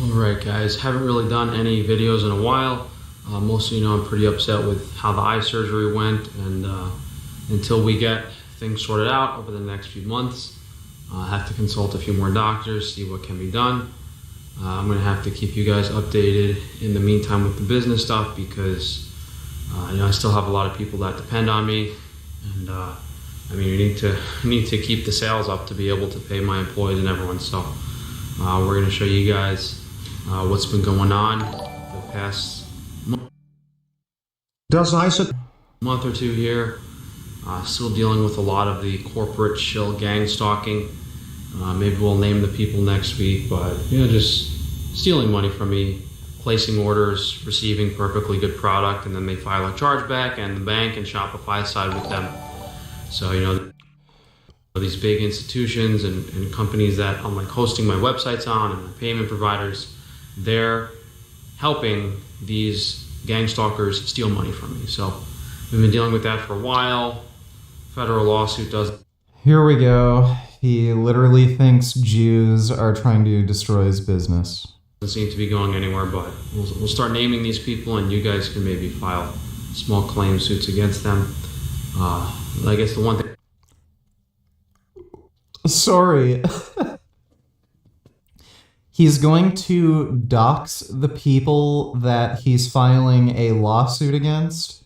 Alright guys, haven't really done any videos in a while. Most of you know I'm pretty upset with how the eye surgery went, and until we get things sorted out over the next few months, I have to consult a few more doctors, see what can be done. I'm going to have to keep you guys updated in the meantime with the business stuff because I still have a lot of people that depend on me, and you need to keep the sales up to be able to pay my employees and everyone. So we're going to show you guys what's been going on the past month or two here. Still dealing with a lot of the corporate shill gang stalking. Maybe we'll name the people next week, but just stealing money from me, placing orders, receiving perfectly good product, and then they file a chargeback, and the bank and Shopify side with them. So these big institutions and companies that I'm like hosting my websites on and my payment providers, they're helping these gang stalkers steal money from me. So we've been dealing with that for a while. Federal lawsuit does. Here we go. He literally thinks Jews are trying to destroy his business. Doesn't seem to be going anywhere, but we'll start naming these people, and you guys can maybe file small claim suits against them. I guess the one thing. Sorry. He's going to dox the people that he's filing a lawsuit against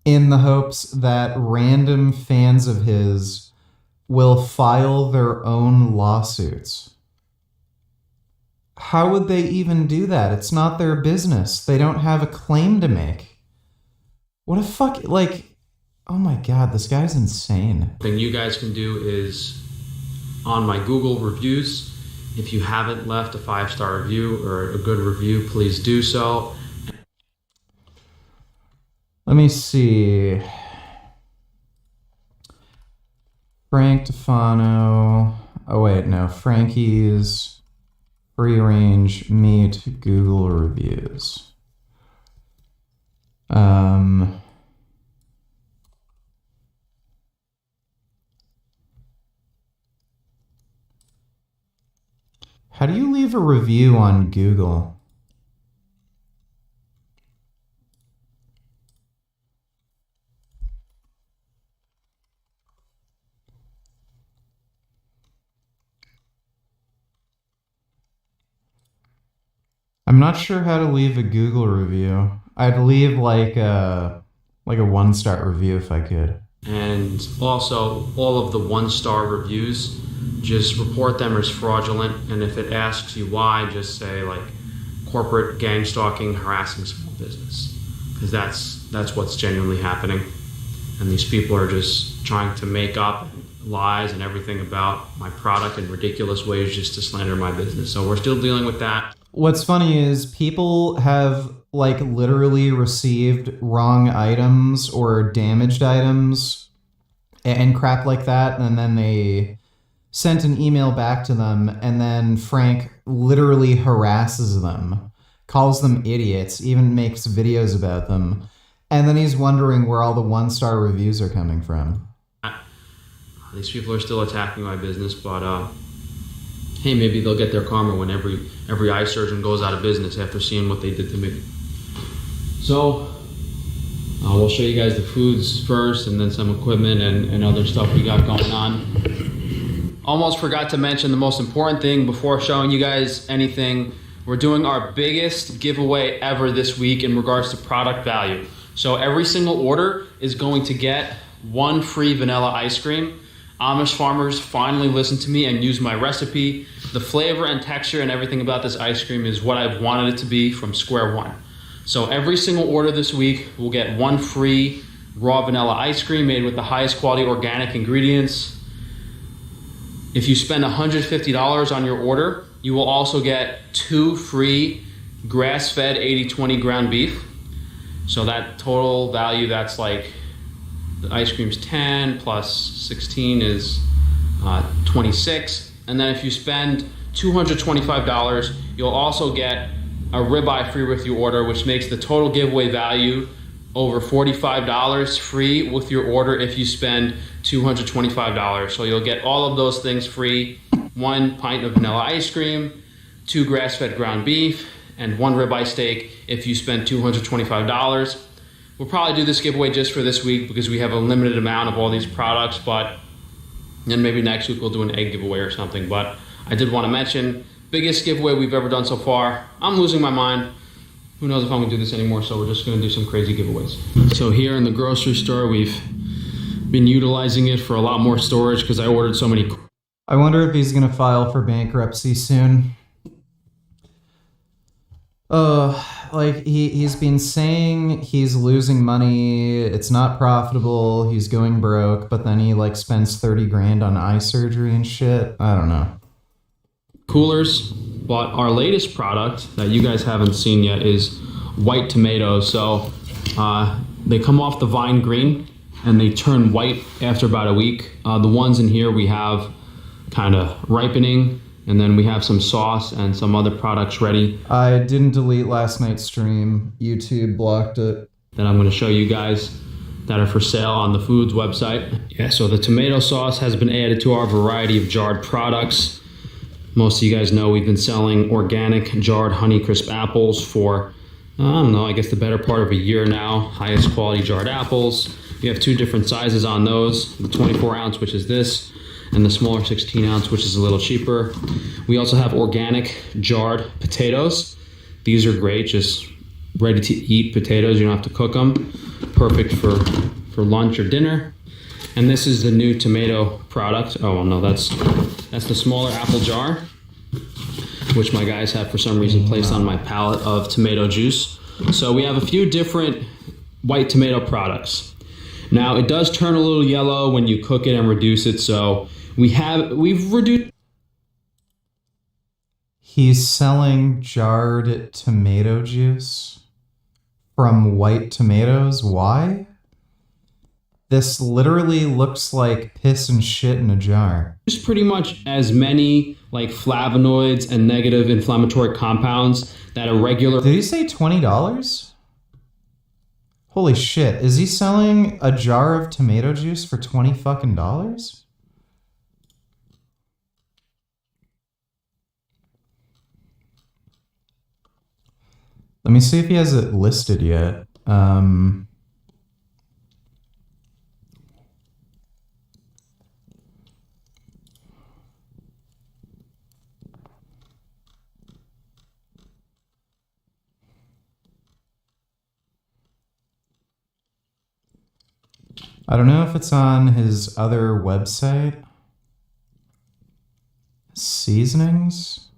in the hopes that random fans of his will file their own lawsuits. How would they even do that? It's not their business. They don't have a claim to make. What a fuck, oh my God, this guy's insane. The thing you guys can do is on my Google reviews, if you haven't left a 5-star review or a good review, please do so. Let me see. Frank Tefano. Oh wait, no. Frankie's free range meat Google reviews. How do you leave a review on Google? I'm not sure how to leave a Google review. I'd leave like a 1-star review if I could. And also, all of the 1-star reviews, just report them as fraudulent, and if it asks you why, just say corporate gang stalking, harassing small business, because that's what's genuinely happening. And these people are just trying to make up lies and everything about my product in ridiculous ways just to slander my business. So we're still dealing with that. What's funny is people have literally received wrong items or damaged items and crap like that, and then they sent an email back to them, and then Frank literally harasses them, calls them idiots, even makes videos about them, and then he's wondering where all the 1-star reviews are coming from. These people are still attacking my business, but hey, maybe they'll get their karma when every eye surgeon goes out of business after seeing what they did to me. So we'll show you guys the foods first, and then some equipment and other stuff we got going on. Almost forgot to mention the most important thing before showing you guys anything. We're doing our biggest giveaway ever this week in regards to product value. So every single order is going to get 1 free vanilla ice cream. Amish farmers finally listened to me and used my recipe. The flavor and texture and everything about this ice cream is what I've wanted it to be from square one. So every single order this week will get 1 free raw vanilla ice cream made with the highest quality organic ingredients. If you spend $150 on your order, you will also get 2 free grass-fed 80/20 ground beef. So that total value, that's the ice cream's 10 plus 16 is 26. And then if you spend $225, you'll also get a ribeye free with your order, which makes the total giveaway value over $45 free with your order if you spend $225. So you'll get all of those things free: 1 pint of vanilla ice cream, 2 grass-fed ground beef, and 1 ribeye steak if you spend $225. We'll probably do this giveaway just for this week because we have a limited amount of all these products, but then maybe next week we'll do an egg giveaway or something. But I did want to mention, biggest giveaway we've ever done so far. I'm losing my mind. Who knows if I'm gonna do this anymore, so we're just gonna do some crazy giveaways. So here in the grocery store, we've been utilizing it for a lot more storage because I ordered so many. I wonder if he's gonna file for bankruptcy soon. Like he's been saying he's losing money, it's not profitable, he's going broke, but then he like spends 30 grand on eye surgery and shit. I don't know. Coolers, but our latest product that you guys haven't seen yet is white tomatoes. So they come off the vine green and they turn white after about a week. The ones in here we have kind of ripening, and then we have some sauce and some other products ready. I didn't delete last night's stream. YouTube blocked it. That I'm going to show you guys that are for sale on the Foods website. Yeah, so the tomato sauce has been added to our variety of jarred products. Most of you guys know we've been selling organic jarred Honeycrisp apples for, I don't know, I guess the better part of a year now. Highest quality jarred apples. We have 2 different sizes on those. The 24 ounce, which is this, and the smaller 16 ounce, which is a little cheaper. We also have organic jarred potatoes. These are great, just ready to eat potatoes. You don't have to cook them. Perfect for lunch or dinner. And this is the new tomato product. Oh, well, no, that's the smaller apple jar, which my guys have for some reason placed on my palette of tomato juice. So we have a few different white tomato products. Now it does turn a little yellow when you cook it and reduce it, so we've reduced. He's selling jarred tomato juice from white tomatoes. Why? This literally looks like piss and shit in a jar. There's pretty much as many like flavonoids and negative inflammatory compounds that a regular. Did he say $20? Holy shit, is he selling a jar of tomato juice for $20 fucking dollars? Let me see if he has it listed yet. I don't know if it's on his other website. Seasonings?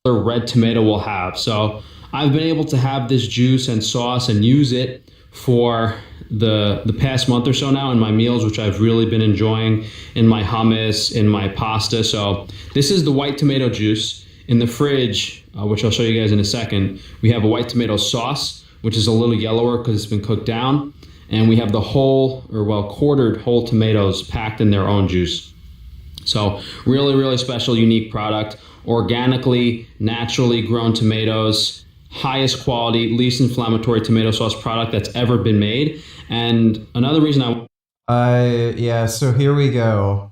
Red tomato will have. So I've been able to have this juice and sauce and use it for the past month or so now in my meals, which I've really been enjoying, in my hummus, in my pasta. So this is the white tomato juice. In the fridge, which I'll show you guys in a second, we have a white tomato sauce, which is a little yellower because it's been cooked down. And we have the whole, or well, quartered whole tomatoes packed in their own juice. So really, really special, unique product. Organically, naturally grown tomatoes, highest quality, least inflammatory tomato sauce product that's ever been made. And another reason yeah, so here we go.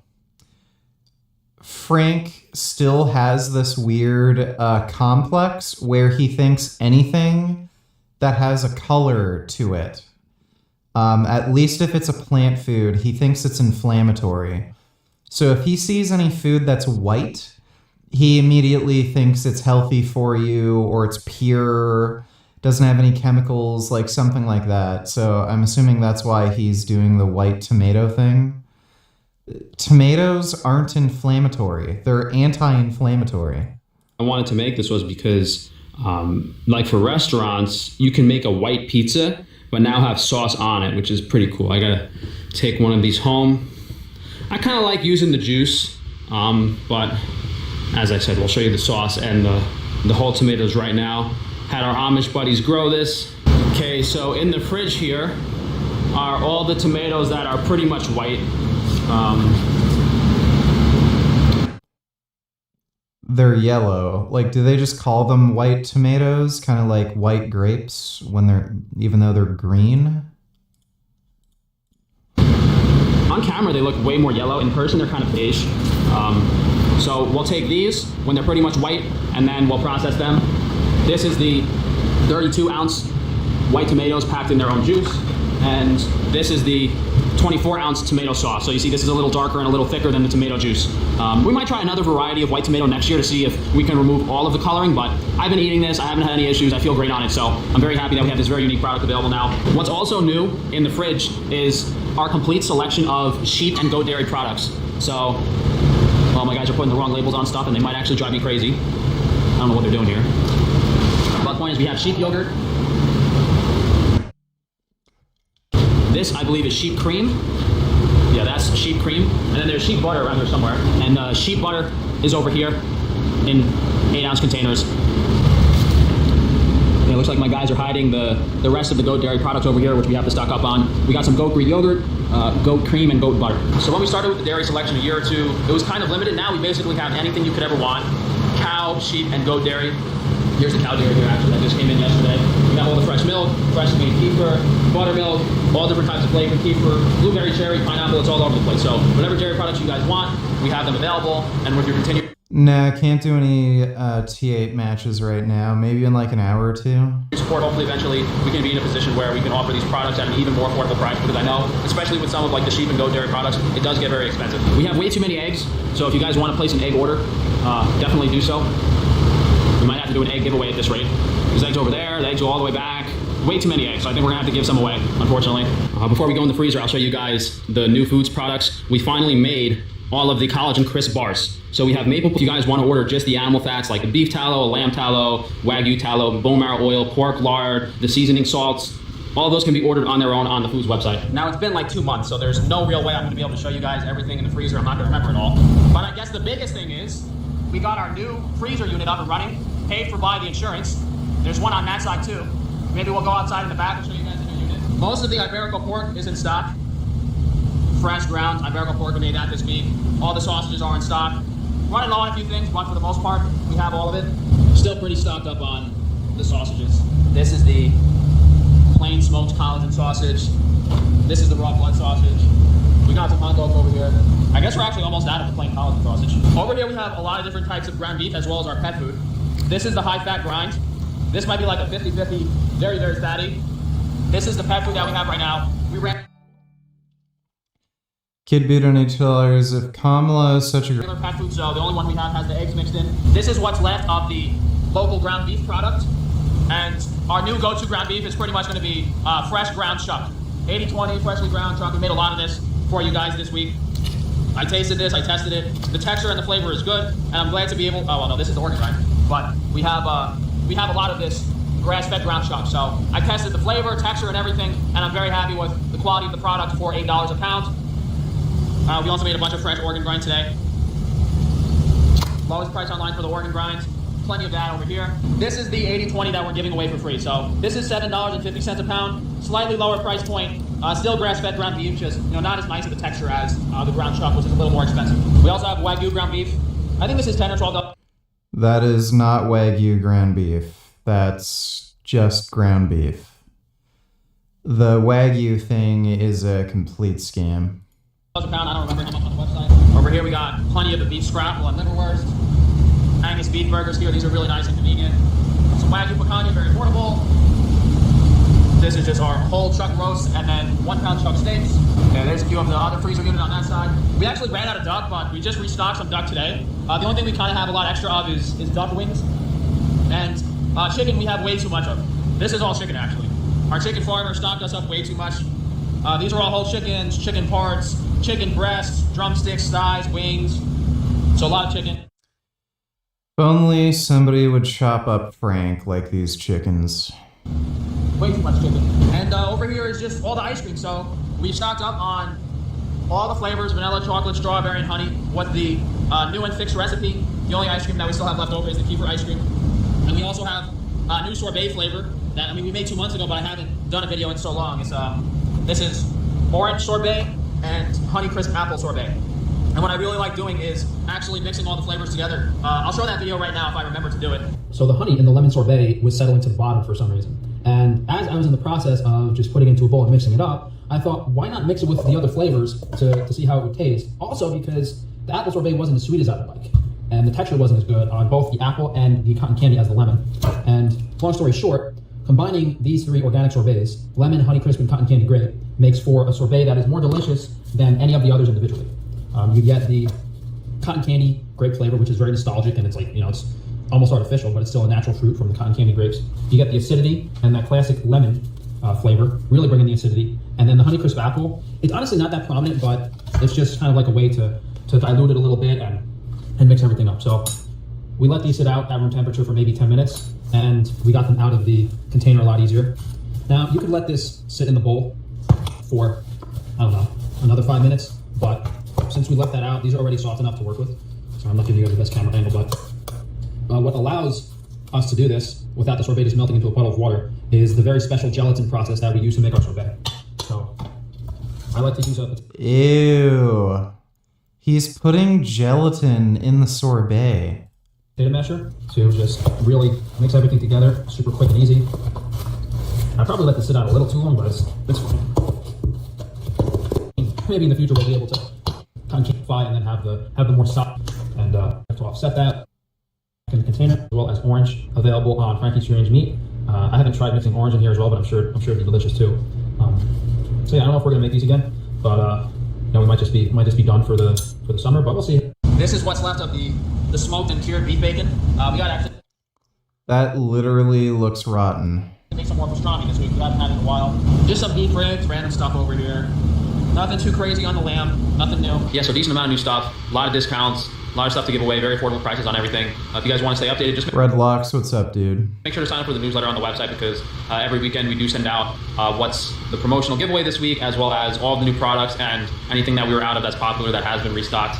Frank still has this weird complex where he thinks anything that has a color to it, at least if it's a plant food, he thinks it's inflammatory. So if he sees any food that's white, he immediately thinks it's healthy for you, or it's pure, doesn't have any chemicals, like something like that. So I'm assuming that's why he's doing the white tomato thing. Tomatoes aren't inflammatory. They're anti-inflammatory. I wanted to make this was because, like for restaurants, you can make a white pizza, but now have sauce on it, which is pretty cool. I gotta take one of these home. I kind of like using the juice, but as I said, we'll show you the sauce and the whole tomatoes right now. Had our Amish buddies grow this. Okay, so in the fridge here are all the tomatoes that are pretty much white. They're yellow. Like, do they just call them white tomatoes? Kind of like white grapes even though they're green? On camera, they look way more yellow. In person, they're kind of beige. So we'll take these when they're pretty much white, and then we'll process them. This is the 32-ounce white tomatoes packed in their own juice, and this is the 24-ounce tomato sauce. So you see this is a little darker and a little thicker than the tomato juice. We might try another variety of white tomato next year to see if we can remove all of the coloring, but I've been eating this, I haven't had any issues, I feel great on it, so I'm very happy that we have this very unique product available now. What's also new in the fridge is our complete selection of sheep and goat dairy products. So, well, my guys are putting the wrong labels on stuff and they might actually drive me crazy. I don't know what they're doing here. But the point is we have sheep yogurt. This, I believe, is sheep cream. Yeah, that's sheep cream. And then there's sheep butter around here somewhere. And sheep butter is over here in 8-ounce containers. And it looks like my guys are hiding the rest of the goat dairy products over here, which we have to stock up on. We got some goat Greek yogurt, goat cream, and goat butter. So when we started with the dairy selection a year or two, it was kind of limited. Now we basically have anything you could ever want. Cow, sheep, and goat dairy. Here's the cow dairy here, actually, that just came in yesterday. We got all the fresh milk, fresh made kefir, buttermilk, all different types of flavor, kefir, blueberry, cherry, pineapple, it's all over the place. So whatever dairy products you guys want, we have them available. And with your continued Nah, can't do any T8 matches right now. Maybe in like an hour or two. support, hopefully eventually we can be in a position where we can offer these products at an even more affordable price, because I know, especially with some of like the sheep and goat dairy products, it does get very expensive. We have way too many eggs, so if you guys want to place an egg order, definitely do so. We might have to do an egg giveaway at this rate. There's eggs over there, the eggs go all the way back. Way too many eggs, so I think we're gonna have to give some away, unfortunately. Before we go in the freezer, I'll show you guys the new foods products. We finally made all of the collagen crisp bars. So we have maple. If you guys want to order just the animal fats like the beef tallow, lamb tallow, wagyu tallow, bone marrow oil, pork lard, the seasoning salts, all of those can be ordered on their own on the foods website. Now it's been like 2 months, so there's no real way I'm gonna be able to show you guys everything in the freezer. I'm not gonna remember it all. But I guess the biggest thing is we got our new freezer unit up and running, paid for by the insurance. There's one on that side too. Maybe we'll go outside in the back and show you guys the new unit. Most of the Iberico pork is in stock. Fresh ground Iberico pork, we made that this week. All the sausages are in stock. Running low on a few things, but for the most part, we have all of it. Still pretty stocked up on the sausages. This is the plain smoked collagen sausage. This is the raw blood sausage. We got some hot dogs over here. I guess we're actually almost out of the plain collagen sausage. Over here we have a lot of different types of ground beef as well as our pet food. This is the high fat grind. This might be like a 50-50, very, very fatty. This is the pet food that we have right now. We ran Kid Boot on $8. If Kamala is such a regular pet food, so the only one we have has the eggs mixed in. This is what's left of the local ground beef product. And our new go-to ground beef is pretty much going to be fresh ground chuck. 80-20, freshly ground chuck. We made a lot of this for you guys this week. I tasted this, I tested it. The texture and the flavor is good, and I'm glad to be able, oh well no, this is the organ grind. But we have a lot of this grass-fed ground chuck. So I tested the flavor, texture, and everything, and I'm very happy with the quality of the product for $8 a pound. We also made a bunch of fresh organ grind today. Lowest price online for the organ grinds. Plenty of that over here. This is the 80-20 that we're giving away for free. So this is $7.50 a pound. Slightly lower price point. Still grass-fed ground beef, just not as nice of a texture as the ground chuck, which is a little more expensive. We also have Wagyu ground beef. I think this is $10 or $12. That is not Wagyu ground beef. That's just ground beef. The Wagyu thing is a complete scam. A pound, I don't remember how much on the website. Over here we got plenty of the beef scrapple and liverwurst. Angus beef burgers here, these are really nice and convenient. Some Wagyu picanha, very affordable. This is just our whole chuck roast and then 1 pound chuck steaks. Yeah, there's a few of the other freezer units on that side. We actually ran out of duck, but we just restocked some duck today. The only thing we kind of have a lot extra of is duck wings. And chicken we have way too much of. This is all chicken actually. Our chicken farmer stocked us up way too much. These are all whole chickens, chicken parts, chicken breasts, drumsticks, thighs, wings. So a lot of chicken. If only somebody would chop up Frank like these chickens. Way too much chicken. And over here is just all the ice cream. So we stocked up on all the flavors, vanilla, chocolate, strawberry, and honey. What the new and fixed recipe. The only ice cream that we still have left over is the Kefir ice cream. And we also have a new sorbet flavor that, I mean, we made 2 months ago, but I haven't done a video in so long. It's this is orange sorbet and honey crisp apple sorbet. And what I really like doing is actually mixing all the flavors together. I'll show that video right now if I remember to do it. So the honey in the lemon sorbet was settling to the bottom for some reason. And as I was in the process of just putting it into a bowl and mixing it up, I thought, why not mix it with the other flavors to see how it would taste? Also because the apple sorbet wasn't as sweet as I would like. And the texture wasn't as good on both the apple and the cotton candy as the lemon. And long story short, combining these 3 organic sorbets, lemon, honey crisp, and cotton candy grape, makes for a sorbet that is more delicious than any of the others individually. You get the cotton candy grape flavor, which is very nostalgic, and it's like, it's almost artificial, but it's still a natural fruit from the cotton candy grapes. You get the acidity and that classic lemon flavor, really bringing the acidity. And then the honey crisp apple, it's honestly not that prominent, but it's just kind of like a way to dilute it a little bit and mix everything up. So we let these sit out at room temperature for maybe 10 minutes, and we got them out of the container a lot easier. Now, you could let this sit in the bowl for, I don't know, another 5 minutes, but since we left that out, these are already soft enough to work with. So I'm not giving you guys the best camera angle, but what allows us to do this without the sorbet just melting into a puddle of water is the very special gelatin process that we use to make our sorbet. So I like to use a... Ew. He's putting gelatin in the sorbet. Data mesher to just really mix everything together, super quick and easy. I probably let this sit out a little too long, but it's fine. Maybe in the future we'll be able to concatenify and then have the more solid. And have to offset that in the container, as well as orange available on Frankie's Free Range Meat. I haven't tried mixing orange in here as well, but I'm sure it'd be delicious too. So yeah, I don't know if we're gonna make these again, but we might just be done for the summer, but we'll see. This is what's left of the smoked and cured beef bacon. We got actually... That literally looks rotten. Make some more pastrami this week. We haven't had it in a while. Just some beef ribs, random stuff over here. Nothing too crazy on the lamb. Nothing new. Yeah, so decent amount of new stuff. A lot of discounts. A lot of stuff to give away. Very affordable prices on everything. If you guys want to stay updated, just Red Locks, what's up, dude? make sure to sign up for the newsletter on the website, because every weekend we do send out what's the promotional giveaway this week, as well as all the new products and anything that we were out of that's popular that has been restocked.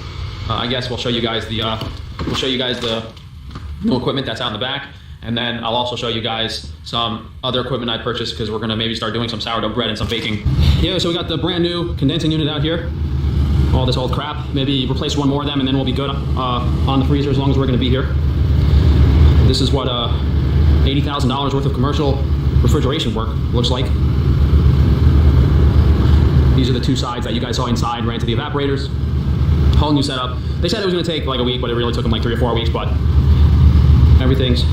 I guess we'll show you guys the new equipment that's out in the back. And then I'll also show you guys some other equipment I purchased, because we're gonna maybe start doing some sourdough bread and some baking. Yeah, so we got the brand new condensing unit out here. All this old crap. Maybe replace one more of them and then we'll be good on the freezer as long as we're gonna be here. This is what $80,000 worth of commercial refrigeration work looks like. These are the 2 sides that you guys saw inside, ran to the evaporators. Whole new setup. They said it was gonna take like a week, but it really took them like 3 or 4 weeks, but everything's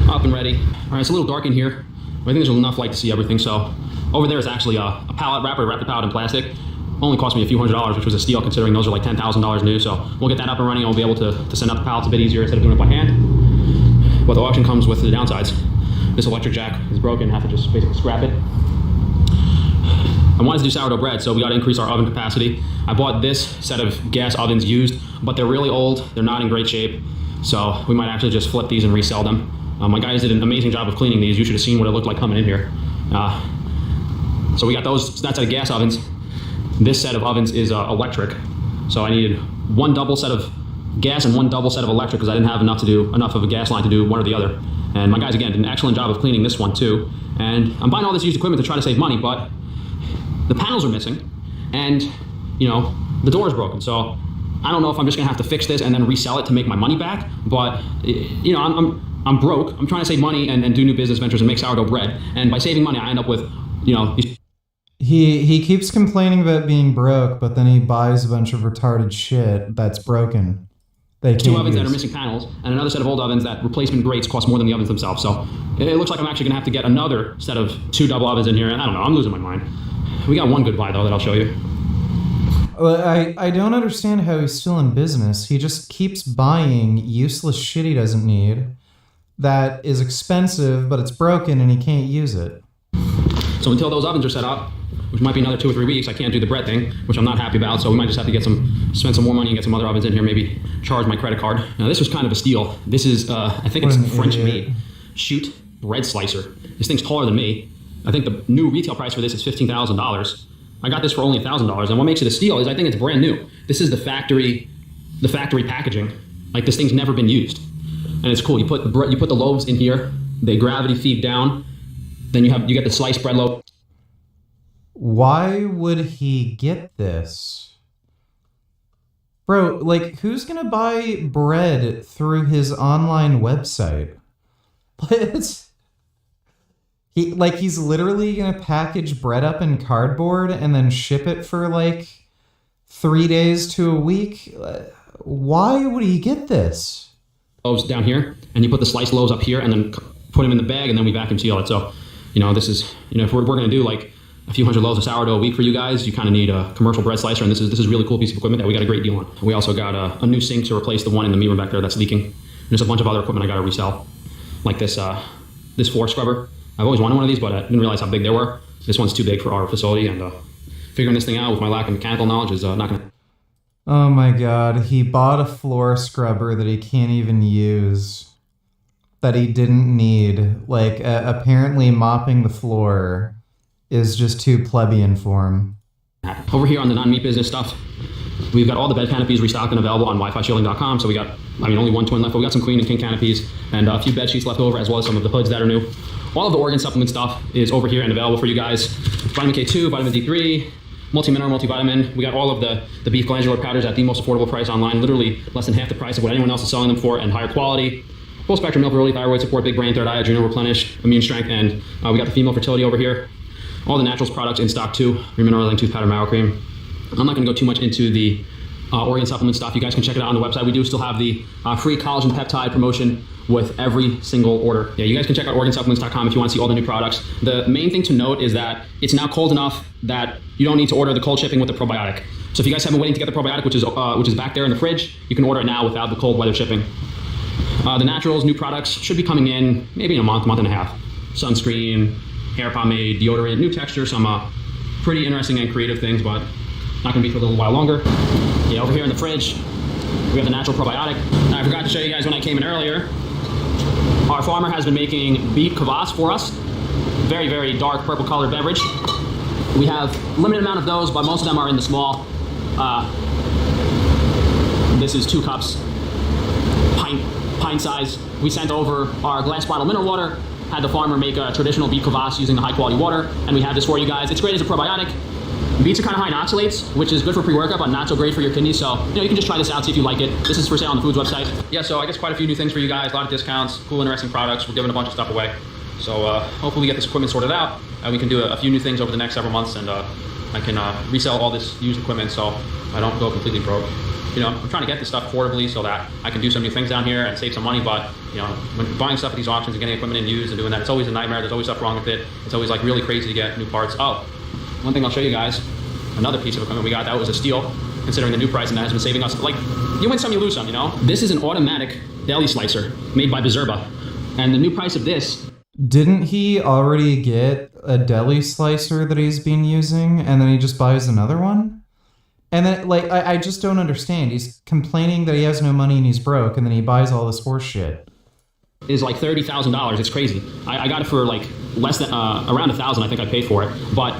up and ready. All right, it's a little dark in here, but I think there's enough light to see everything. So over there is actually a pallet wrapper, wrapped the pallet in plastic. Only cost me a few $100s, which was a steal considering those are like $10,000 new. So we'll get that up and running, and we'll be able to send out the pallets a bit easier instead of doing it by hand. But the auction comes with the downsides. This electric jack is broken, have to just basically scrap it. I wanted to do sourdough bread, so we got to increase our oven capacity. I bought this set of gas ovens used, but they're really old. They're not in great shape. So we might actually just flip these and resell them. My guys did an amazing job of cleaning these. You should have seen what it looked like coming in here. So we got those, that set of gas ovens. This set of ovens is electric. So I needed 1 double set of gas and 1 double set of electric, because I didn't have enough of a gas line to do one or the other. And my guys, again, did an excellent job of cleaning this one too. And I'm buying all this used equipment to try to save money, but the panels are missing and, the door is broken. So I don't know if I'm just gonna have to fix this and then resell it to make my money back. But, I'm broke. I'm trying to save money and do new business ventures and make sourdough bread. And by saving money, I end up with, these... He keeps complaining about being broke, but then he buys a bunch of retarded shit that's broken. They 2 ovens that are missing panels, and another set of old ovens that replacement grates cost more than the ovens themselves. So it looks like I'm actually gonna have to get another set of 2 double ovens in here. And I don't know, I'm losing my mind. We got one good buy though that I'll show you. Well, I don't understand how he's still in business. He just keeps buying useless shit he doesn't need that is expensive, but it's broken and he can't use it. So until those ovens are set up, which might be another 2 or 3 weeks, I can't do the bread thing, which I'm not happy about. So we might just have to spend some more money and get some other ovens in here, maybe charge my credit card. Now this was kind of a steal. This is, I think it's French made. Shoot bread slicer. This thing's taller than me. I think the new retail price for this is $15,000. I got this for only $1,000. And what makes it a steal is I think it's brand new. This is the factory packaging. Like, this thing's never been used. And it's cool. You put the loaves in here. They gravity feed down. Then you get the sliced bread loaf. Why would he get this? Bro, like, who's gonna buy bread through his online website? He's literally gonna package bread up in cardboard and then ship it for like 3 days to a week. Why would he get this? Loaves down here, and you put the sliced loaves up here, and then put them in the bag, and then we vacuum seal it. So, this is, if we're gonna do like a few hundred loaves of sourdough a week for you guys, you kind of need a commercial bread slicer, and this is a really cool piece of equipment that we got a great deal on. We also got a new sink to replace the one in the meat room back there that's leaking. And there's a bunch of other equipment I got to resell, like this floor scrubber. I've always wanted one of these, but I didn't realize how big they were. This one's too big for our facility, and figuring this thing out with my lack of mechanical knowledge is not gonna. Oh my god, he bought a floor scrubber that he can't even use, that he didn't need. Like, apparently mopping the floor is just too plebeian for him. Over here on the non-meat business stuff, we've got all the bed canopies restocked and available on WiFiShielding.com. So we got, only one twin left, but we got some queen and king canopies and a few bed sheets left over, as well as some of the hoods that are new. All of the organ supplement stuff is over here and available for you guys. Vitamin K2, vitamin D3, multi-mineral, multivitamin. We got all of the beef glandular powders at the most affordable price online, literally less than half the price of what anyone else is selling them for, and higher quality. Full spectrum milk, early thyroid support, big brain, third eye, adrenal replenish, immune strength, and we got the female fertility over here. All the naturals products in stock too. Remineralizing tooth powder, marrow cream. I'm not going to go too much into the organ supplement stuff. You guys can check it out on the website. We do still have the free collagen peptide promotion with every single order. Yeah, you guys can check out organsupplements.com if you want to see all the new products. The main thing to note is that it's now cold enough that you don't need to order the cold shipping with the probiotic. So if you guys have been waiting to get the probiotic, which is back there in the fridge, you can order it now without the cold weather shipping. The naturals, new products should be coming in maybe in a month and a half. Sunscreen, hair pomade, deodorant, new texture, some pretty interesting and creative things, but not gonna be for a little while longer. Yeah, over here in the fridge, we have the natural probiotic. Now, I forgot to show you guys when I came in earlier, our farmer has been making beet kvass for us. Very, very dark purple colored beverage. We have a limited amount of those, but most of them are in the small. This is 2 cups, pint size. We sent over our glass bottle mineral water, had the farmer make a traditional beet kvass using the high quality water, and we have this for you guys. It's great as a probiotic. Beets are kind of high in oxalates, which is good for pre-workout, but not so great for your kidneys. So, you can just try this out, see if you like it. This is for sale on the Foods website. Yeah, so I guess quite a few new things for you guys, a lot of discounts, cool, interesting products. We're giving a bunch of stuff away. So hopefully we get this equipment sorted out, and we can do a few new things over the next several months, and I can resell all this used equipment so I don't go completely broke. I'm trying to get this stuff affordably so that I can do some new things down here and save some money, but when buying stuff at these auctions and getting equipment in used and doing that, it's always a nightmare. There's always stuff wrong with it. It's always like really crazy to get new parts. Oh, one thing I'll show you guys, another piece of equipment we got that was a steal considering the new price, and that has been saving us, like, you win some, you lose some, This is an automatic deli slicer made by Bezerba, and the new price of this. Didn't he already get a deli slicer that he's been using, and then he just buys another one? And then, like, I just don't understand. He's complaining that he has no money and he's broke, and then he buys all this horse shit. Is like $30,000. It's crazy. I got it for like less than around $1,000. I think I paid for it, but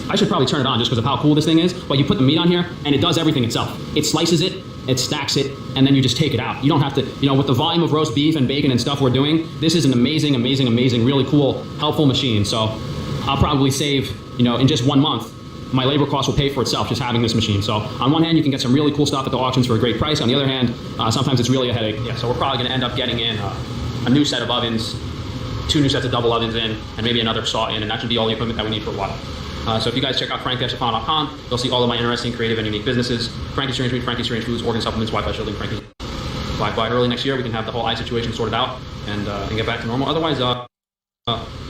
I should probably turn it on just because of how cool this thing is. But you put the meat on here, and it does everything itself. It slices it, it stacks it, and then you just take it out. You don't have to, with the volume of roast beef and bacon and stuff we're doing, this is an amazing, amazing, amazing, really cool, helpful machine. So I'll probably save, in just 1 month, my labor cost will pay for itself just having this machine. So on one hand, you can get some really cool stuff at the auctions for a great price. On the other hand, sometimes it's really a headache. Yeah, so we're probably going to end up getting in a new set of ovens, 2 new sets of double ovens in, and maybe another saw in, and that should be all the equipment that we need for a while. So if you guys check out frank-chapon.com, you'll see all of my interesting, creative, and unique businesses. Frankie's Strange Meat, Frankie's Strange Foods, organ supplements, Wi-Fi shielding, Frankie's. By early next year, we can have the whole eye situation sorted out and get back to normal. Otherwise,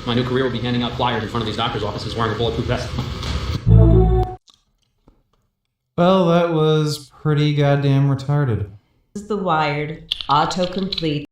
my new career will be handing out flyers in front of these doctors' offices wearing a bulletproof vest. Well, that was pretty goddamn retarded. This is the Wired autocomplete.